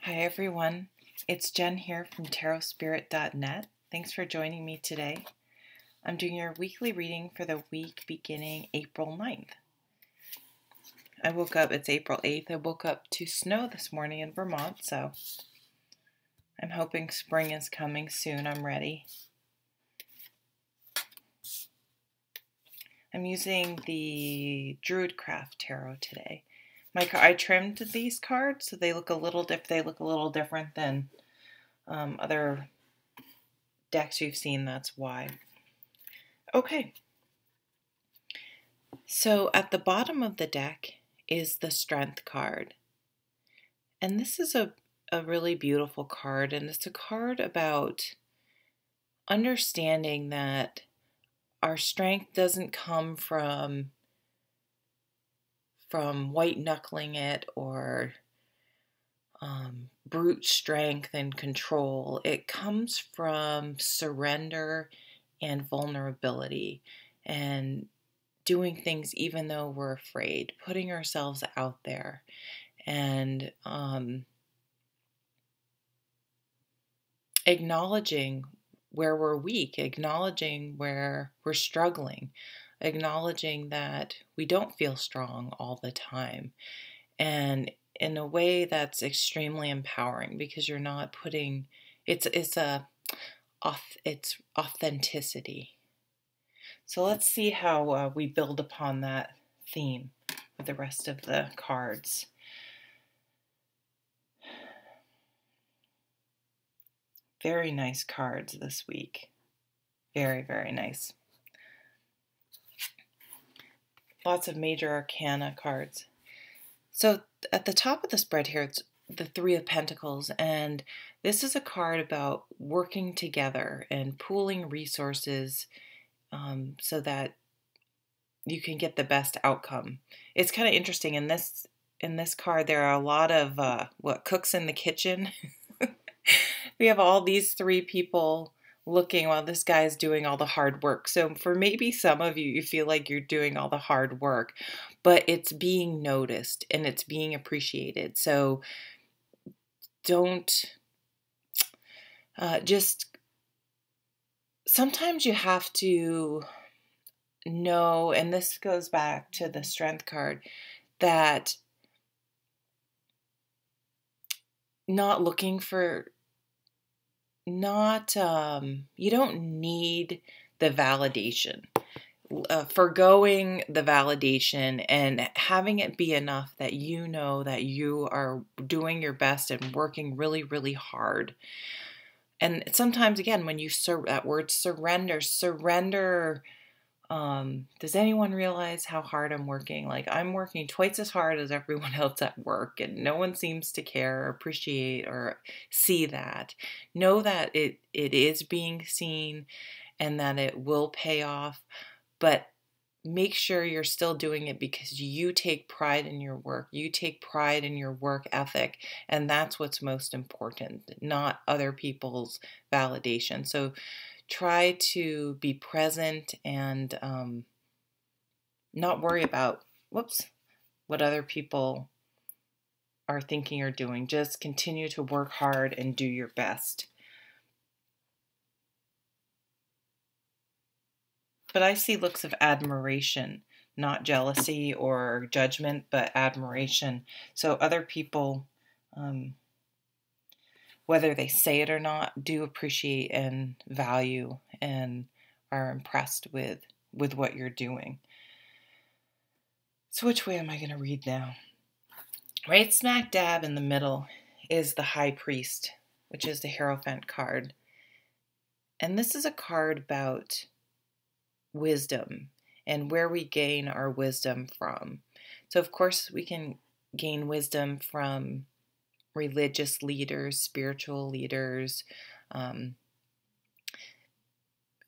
Hi everyone, it's Jen here from tarotspirit.net. Thanks for joining me today. I'm doing your weekly reading for the week beginning April 9th. It's April 8th, I woke up to snow this morning in Vermont, so I'm hoping spring is coming soon. I'm ready. I'm using the Driud Craft Tarot today. I trimmed these cards so they look a little different than other decks you've seen. That's why. Okay. So at the bottom of the deck is the Strength card. And this is a really beautiful card, and it's a card about understanding that our strength doesn't come from white knuckling it or brute strength and control. It comes from surrender and vulnerability and doing things even though we're afraid, putting ourselves out there and acknowledging where we're weak, acknowledging where we're struggling, acknowledging that we don't feel strong all the time, and in a way that's extremely empowering because you're not putting it's authenticity. So let's see how we build upon that theme with the rest of the cards. Very nice cards this week. Very, very nice. Lots of major arcana cards. So at the top of the spread here, it's the Three of Pentacles, and this is a card about working together and pooling resources so that you can get the best outcome. It's kind of interesting. In this card, there are a lot of cooks in the kitchen. We have all these three people looking while this guy is doing all the hard work. So for maybe some of you, you feel like you're doing all the hard work, but it's being noticed and it's being appreciated. So don't sometimes you have to know, and this goes back to the Strength card, that you don't need the validation. Forgoing the validation and having it be enough that you know that you are doing your best and working really, really hard. And sometimes, again, when you that word surrender, does anyone realize how hard I'm working? Like, I'm working twice as hard as everyone else at work, and no one seems to care or appreciate or see that. Know that it is being seen and that it will pay off, but make sure you're still doing it because you take pride in your work. You take pride in your work ethic, and that's what's most important, not other people's validation. So try to be present and not worry about what other people are thinking or doing. Just continue to work hard and do your best. But I see looks of admiration, not jealousy or judgment, but admiration. So other people, whether they say it or not, do appreciate and value and are impressed with what you're doing. So which way am I going to read now? Right smack dab in the middle is the High Priest, which is the Hierophant card. And this is a card about wisdom and where we gain our wisdom from. So of course we can gain wisdom from religious leaders, spiritual leaders,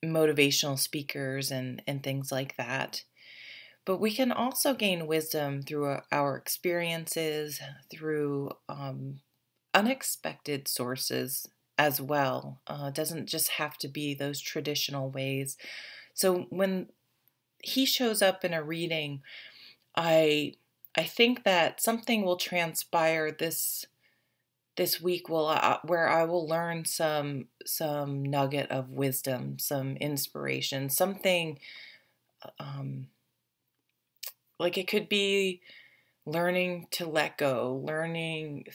motivational speakers and things like that. But we can also gain wisdom through our experiences, through unexpected sources as well. It doesn't just have to be those traditional ways. So when he shows up in a reading, I think that something will transpire this this week will where I will learn some nugget of wisdom, some inspiration, something like it could be learning to let go, learning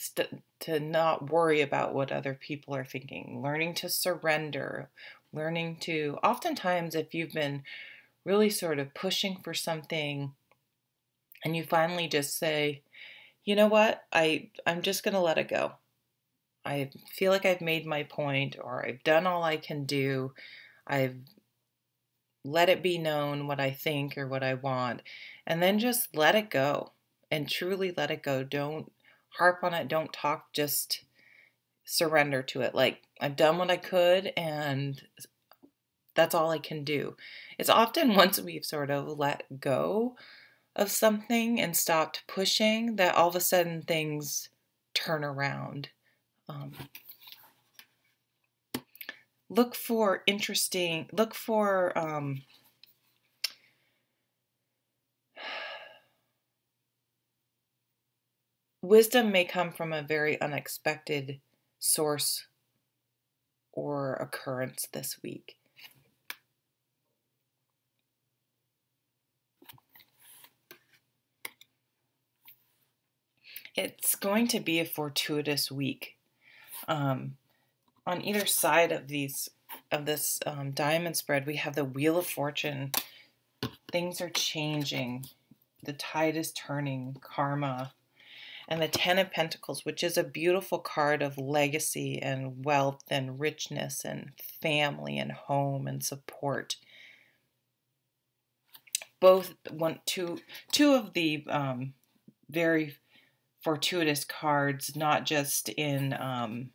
to not worry about what other people are thinking, learning to surrender, learning to, oftentimes, if you've been really sort of pushing for something and you finally just say, you know what, I'm just going to let it go. I feel like I've made my point, or I've done all I can do. I've let it be known what I think or what I want, and then just let it go and truly let it go. Don't harp on it. Don't talk, just surrender to it. Like, I've done what I could and that's all I can do. It's often once we've sort of let go of something and stopped pushing that all of a sudden things turn around. Look for wisdom may come from a very unexpected source or occurrence this week. It's going to be a fortuitous week. On either side of this diamond spread, we have the Wheel of Fortune. Things are changing. The tide is turning, karma. And the Ten of Pentacles, which is a beautiful card of legacy and wealth and richness and family and home and support. Two of the very fortuitous cards, not just in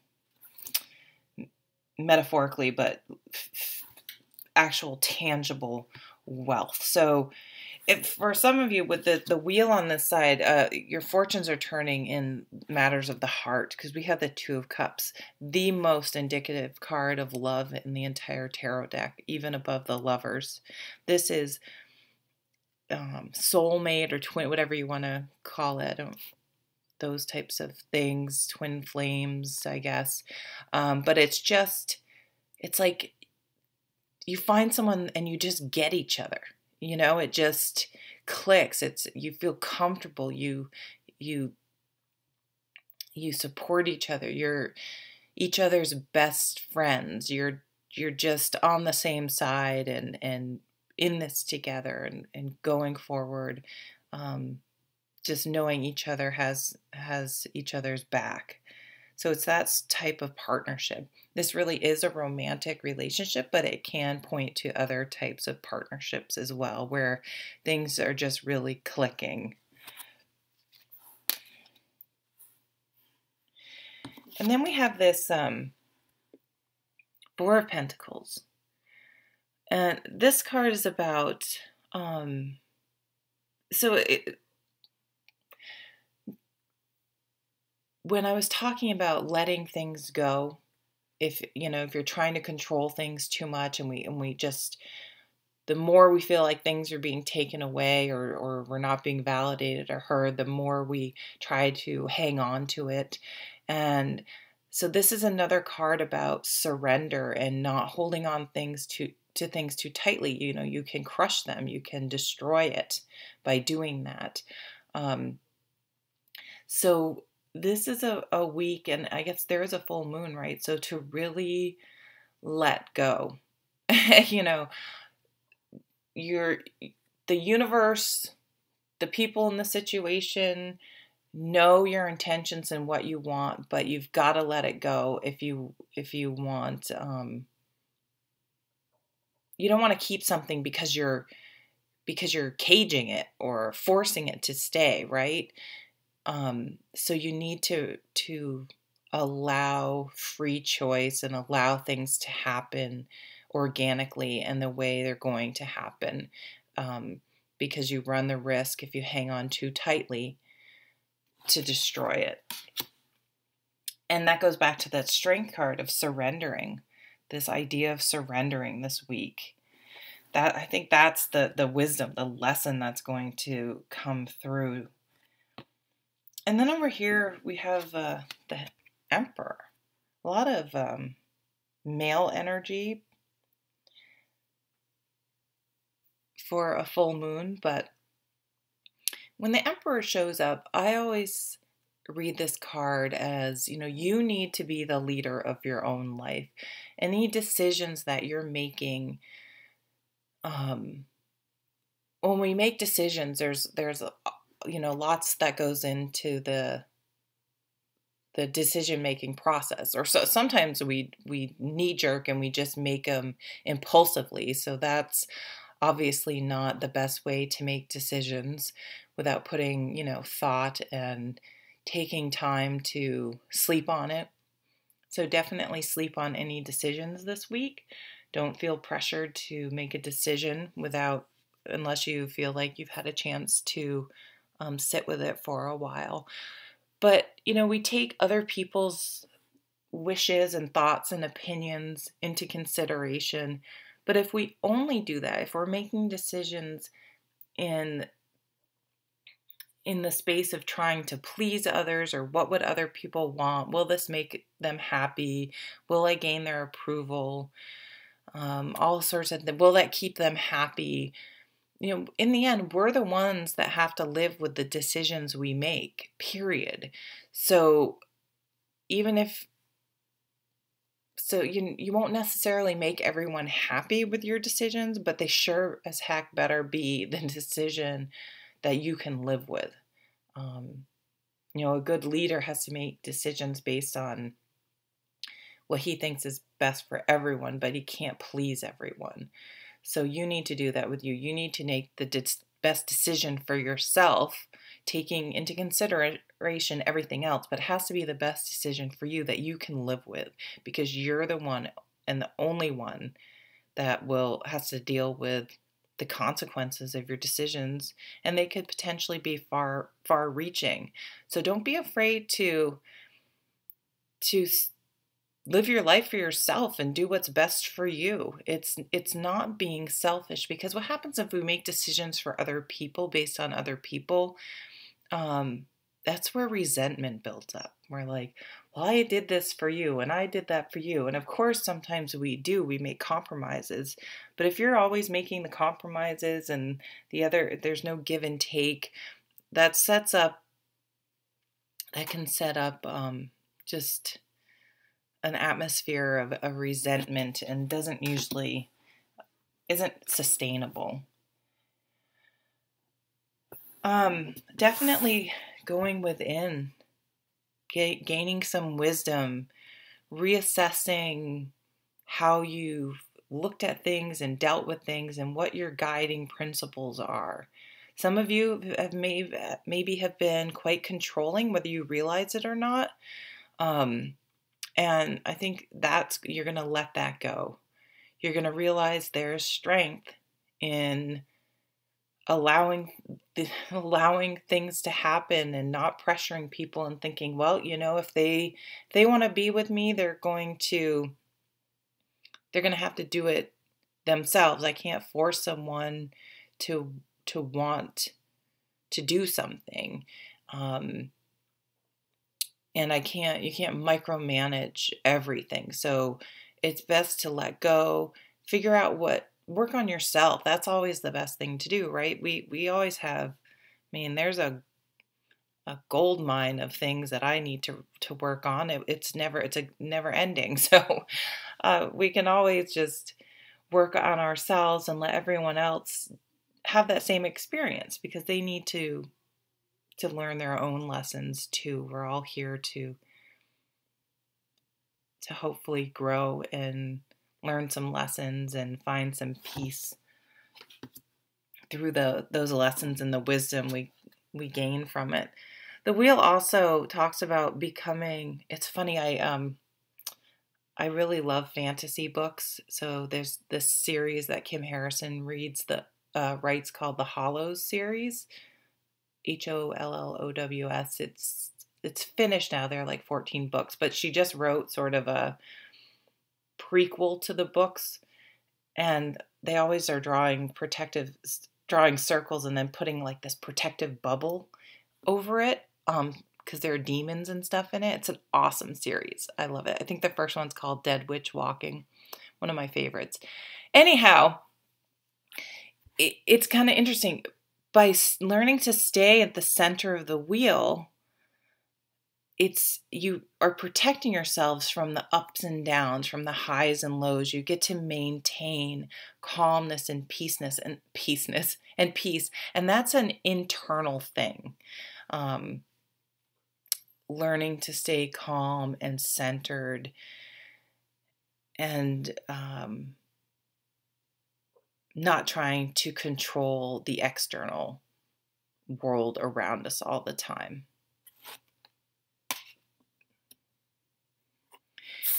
metaphorically, but actual tangible wealth. So if for some of you with the wheel on this side, your fortunes are turning in matters of the heart, because we have the Two of Cups, the most indicative card of love in the entire tarot deck, even above the Lovers. This is soulmate or twin, whatever you want to call it. Those types of things, twin flames, I guess. But it's like you find someone and you just get each other. You know, it just clicks. You feel comfortable. You support each other. You're each other's best friends. You're just on the same side and in this together and going forward. Just knowing each other has each other's back. So it's that type of partnership. This really is a romantic relationship, but it can point to other types of partnerships as well, where things are just really clicking. And then we have this Four of Pentacles. And this card is about, when I was talking about letting things go, if you're trying to control things too much and we just, the more we feel like things are being taken away or we're not being validated or heard, the more we try to hang on to it. And so this is another card about surrender and not holding on to things too tightly. You can crush them. You can destroy it by doing that. So this is a week, and I guess there is a full moon, right? So to really let go, the universe, the people in the situation know your intentions and what you want, but you've got to let it go if you want. You don't want to keep something because you're caging it or forcing it to stay, right? So you need to allow free choice and allow things to happen organically and the way they're going to happen, because you run the risk, if you hang on too tightly, to destroy it. And that goes back to that Strength card of surrendering, this idea of surrendering this week. That, I think that's the wisdom, the lesson that's going to come through. And then over here we have the Emperor. A lot of male energy for a full moon, but when the Emperor shows up, I always read this card as, you need to be the leader of your own life. Any decisions that you're making, when we make decisions, there's lots that goes into the decision making process. Or so sometimes we knee jerk and we just make them impulsively. So that's obviously not the best way to make decisions without putting, thought and taking time to sleep on it. So definitely sleep on any decisions this week. Don't feel pressured to make a decision unless you feel like you've had a chance to sit with it for a while. But, we take other people's wishes and thoughts and opinions into consideration. But if we only do that, if we're making decisions in the space of trying to please others, or what would other people want? Will this make them happy? Will I gain their approval? All sorts of things. Will that keep them happy? In the end, we're the ones that have to live with the decisions we make, period. So you won't necessarily make everyone happy with your decisions, but they sure as heck better be the decision that you can live with. A good leader has to make decisions based on what he thinks is best for everyone, but he can't please everyone. So you need to do that with you. You need to make the best decision for yourself, taking into consideration everything else, but it has to be the best decision for you that you can live with, because you're the one and the only one that has to deal with the consequences of your decisions, and they could potentially be far, far reaching. So don't be afraid to live your life for yourself and do what's best for you. It's not being selfish, because what happens if we make decisions for other people based on other people? That's where resentment builds up. We're like, well, I did this for you and I did that for you. And of course, sometimes we make compromises. But if you're always making the compromises and there's no give and take, that can set up just an atmosphere of resentment, and isn't sustainable. Definitely going within, gaining some wisdom, reassessing how you've looked at things and dealt with things and what your guiding principles are. Some of you maybe have been quite controlling, whether you realize it or not. And I think you're going to let that go. You're going to realize there's strength in allowing things to happen and not pressuring people and thinking, well, if they want to be with me, they're going to have to do it themselves. I can't force someone to want to do something. And you can't micromanage everything. So it's best to let go, figure out work on yourself. That's always the best thing to do, right? We always have, there's a gold mine of things that I need to work on. It's a never ending. So we can always just work on ourselves and let everyone else have that same experience, because they need to learn their own lessons too. We're all here to hopefully grow and learn some lessons and find some peace through those lessons and the wisdom we gain from it. The wheel also talks about becoming. It's funny, I really love fantasy books. So there's this series that Kim Harrison writes called the Hollows series, HOLLOWS. It's finished now. There are like 14 books, but she just wrote sort of a prequel to the books, and they always are drawing circles and then putting like this protective bubble over it, because there are demons and stuff in it. It's an awesome series. I love it. I think the first one's called Dead Witch Walking, one of my favorites. Anyhow, it's kind of interesting. By learning to stay at the center of the wheel, you are protecting yourselves from the ups and downs, from the highs and lows. You get to maintain calmness and peace, and that's an internal thing. Learning to stay calm and centered, and not trying to control the external world around us all the time.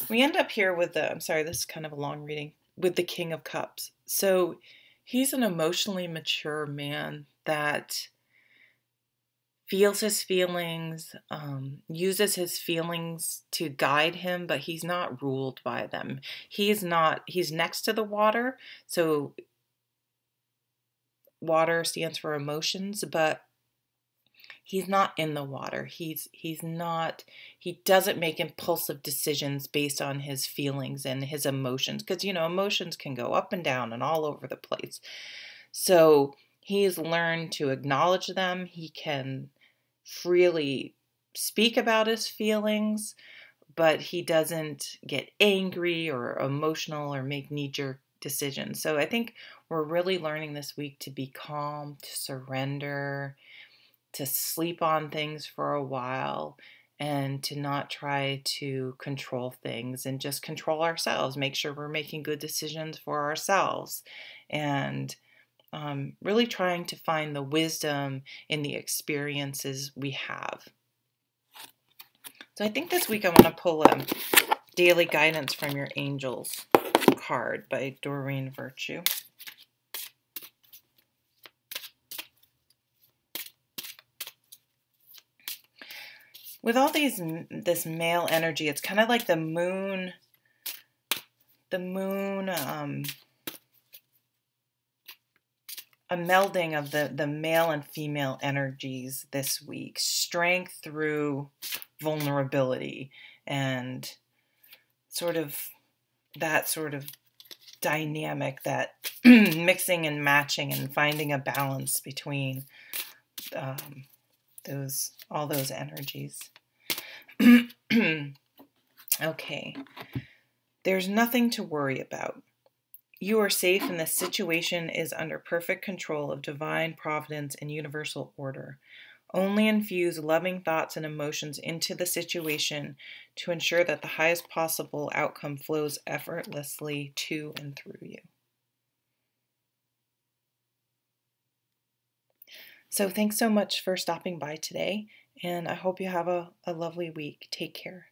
We end up here with I'm sorry, this is kind of a long reading, with the King of Cups. So he's an emotionally mature man that feels his feelings, uses his feelings to guide him, but he's not ruled by them. He's next to the water, so water stands for emotions, but he's not in the water. He doesn't make impulsive decisions based on his feelings and his emotions, because emotions can go up and down and all over the place. So he's learned to acknowledge them. He can freely speak about his feelings, but he doesn't get angry or emotional or make knee-jerk decisions. So I think we're really learning this week to be calm, to surrender, to sleep on things for a while, and to not try to control things, and just control ourselves, make sure we're making good decisions for ourselves, and really trying to find the wisdom in the experiences we have. So I think this week I want to pull a Daily Guidance from Your Angels card by Doreen Virtue. With all this male energy, it's kind of like the moon, a melding of the male and female energies this week. Strength through vulnerability, and that sort of dynamic, that mixing and matching and finding a balance between all those energies. Okay. There's nothing to worry about. You are safe, and the situation is under perfect control of divine providence and universal order. Only infuse loving thoughts and emotions into the situation to ensure that the highest possible outcome flows effortlessly to and through you. So thanks so much for stopping by today, and I hope you have a lovely week. Take care.